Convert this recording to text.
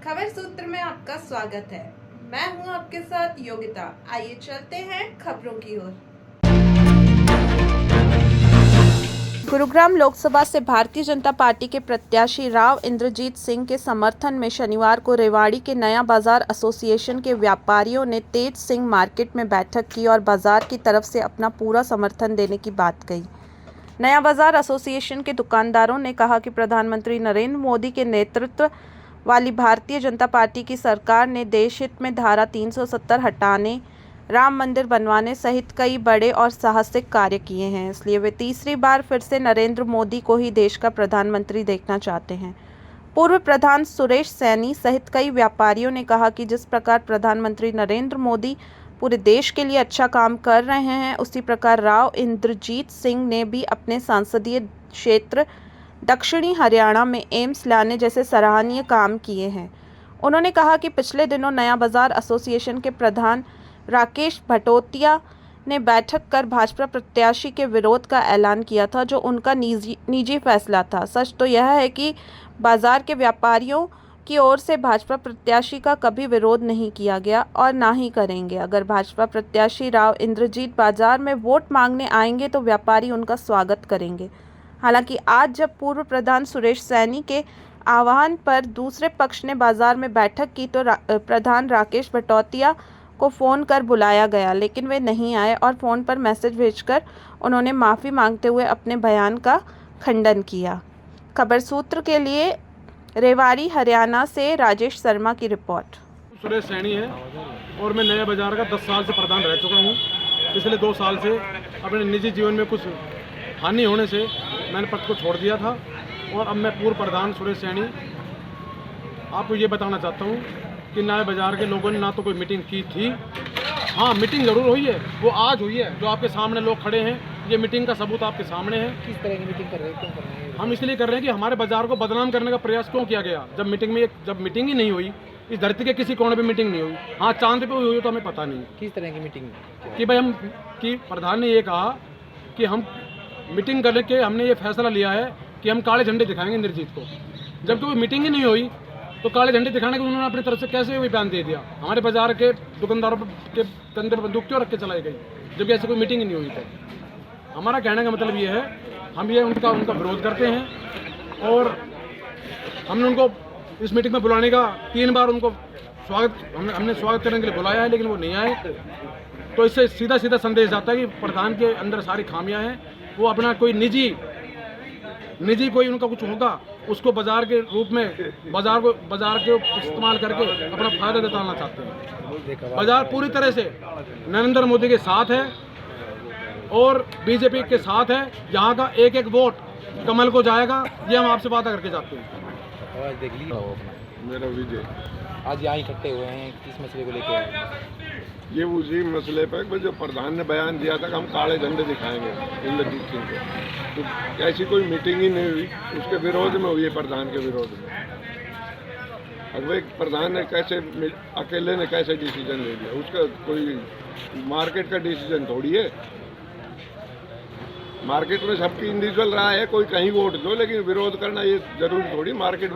खबर सूत्र में आपका स्वागत है। मैं हूं आपके साथ योगिता। आइए चलते हैं खबरों की ओर। गुरुग्राम लोकसभा से भारतीय जनता पार्टी के प्रत्याशी राव इंद्रजीत सिंह के समर्थन में शनिवार को रेवाड़ी के नया बाजार एसोसिएशन के व्यापारियों ने तेज सिंह मार्केट में बैठक की और बाजार की तरफ से अपना पूरा समर्थन देने की बात कही। नया बाजार एसोसिएशन के दुकानदारों ने कहा कि प्रधानमंत्री नरेंद्र मोदी के नेतृत्व वाली भारतीय जनता पार्टी की सरकार ने देश हित में धारा 370 हटाने, राम मंदिर बनवाने सहित कई बड़े और साहसिक कार्य किए हैं, इसलिए वे तीसरी बार फिर से नरेंद्र मोदी को ही देश का प्रधानमंत्री देखना चाहते हैं। पूर्व प्रधान सुरेश सैनी सहित कई व्यापारियों ने कहा कि जिस प्रकार प्रधानमंत्री नरेंद्र मोदी पूरे देश के लिए अच्छा काम कर रहे हैं, उसी प्रकार राव इंद्रजीत सिंह ने भी अपने संसदीय क्षेत्र दक्षिणी हरियाणा में एम्स लाने जैसे सराहनीय काम किए हैं। उन्होंने कहा कि पिछले दिनों नया बाजार एसोसिएशन के प्रधान राकेश भटौतिया ने बैठक कर भाजपा प्रत्याशी के विरोध का ऐलान किया था, जो उनका निजी फैसला था। सच तो यह है कि बाजार के व्यापारियों की ओर से भाजपा प्रत्याशी का कभी विरोध नहीं किया गया और ना ही करेंगे। अगर भाजपा प्रत्याशी राव इंद्रजीत बाजार में वोट मांगने आएंगे तो व्यापारी उनका स्वागत करेंगे। हालांकि आज जब पूर्व प्रधान सुरेश सैनी के आह्वान पर दूसरे पक्ष ने बाजार में बैठक की तो प्रधान राकेश भटौतिया को फ़ोन कर बुलाया गया, लेकिन वे नहीं आए और फ़ोन पर मैसेज भेजकर उन्होंने माफ़ी मांगते हुए अपने बयान का खंडन किया। खबर सूत्र के लिए रेवाड़ी हरियाणा से राजेश शर्मा की रिपोर्ट। सुरेश सैनी है और मैं नया बाजार का 10 साल से प्रधान रह चुका हूँ। पिछले 2 साल से अपने निजी जीवन में कुछ हानि होने से मैंने पद को छोड़ दिया था और अब मैं पूर्व प्रधान सुरेश सैनी आपको ये बताना चाहता हूँ कि नए बाजार के लोगों ने ना तो कोई मीटिंग की थी। हाँ, मीटिंग ज़रूर हुई है, वो आज हुई है, जो आपके सामने लोग खड़े हैं, ये मीटिंग का सबूत आपके सामने है। किस तरह की मीटिंग कर रहे हैं, क्यों कर रहे हैं? हम इसलिए कर रहे हैं कि हमारे बाजार को बदनाम करने का प्रयास क्यों किया गया, जब मीटिंग ही नहीं हुई, इस धरती के किसी कोने पे मीटिंग नहीं हुई। हाँ, चांद पे हुई तो हमें पता नहीं किस तरह की मीटिंग कि भाई कि प्रधान ने ये कहा कि हम मीटिंग करके हमने ये फैसला लिया है कि हम काले झंडे दिखाएंगे इंद्रजीत को, जबकि कोई मीटिंग ही नहीं हुई तो काले झंडे दिखाने के उन्होंने अपनी तरफ से कैसे भी बयान दे दिया। हमारे बाजार के दुकानदारों के कंधे पर बंदूक क्यों रख के चलाई गई, जबकि ऐसी कोई मीटिंग ही नहीं हुई थी। हमारा कहने का मतलब ये है, हम ये उनका विरोध करते हैं और हमने उनको इस मीटिंग में बुलाने का 3 बार उनको हमने स्वागत करने के लिए बुलाया है, लेकिन वो नहीं आए। तो इससे सीधा संदेश जाता है कि प्रधान के अंदर सारी खामियां हैं। वो अपना कोई निजी कोई उनका कुछ होगा, उसको बाजार के रूप में बाजार के इस्तेमाल करके अपना फायदा जताना चाहते हैं। बाजार पूरी तरह से नरेंद्र मोदी के साथ है और बीजेपी के साथ है। यहाँ का एक वोट कमल को जाएगा, ये हम आपसे वादा करके जाते हैं। देख लीजिए, मेरा विजय आज यहाँ इकट्ठे हुए हैं, किस मसले को लेकर आए हैं? ये उसी मसले पर जो प्रधान ने बयान दिया था कि हम काले झंडे दिखाएंगे इंद्रजीत सिंह को, तो ऐसी कोई मीटिंग ही नहीं हुई, उसके विरोध में हुई है, प्रधान के विरोध में। अब एक प्रधान ने कैसे अकेले ने कैसे डिसीजन ले लिया, उसका कोई मार्केट का डिसीजन थोड़ी है। मार्केट में सबकी इंडिविजुअल राय है, कोई कहीं वोट दो, लेकिन विरोध करना ये जरूरी थोड़ी। मार्केट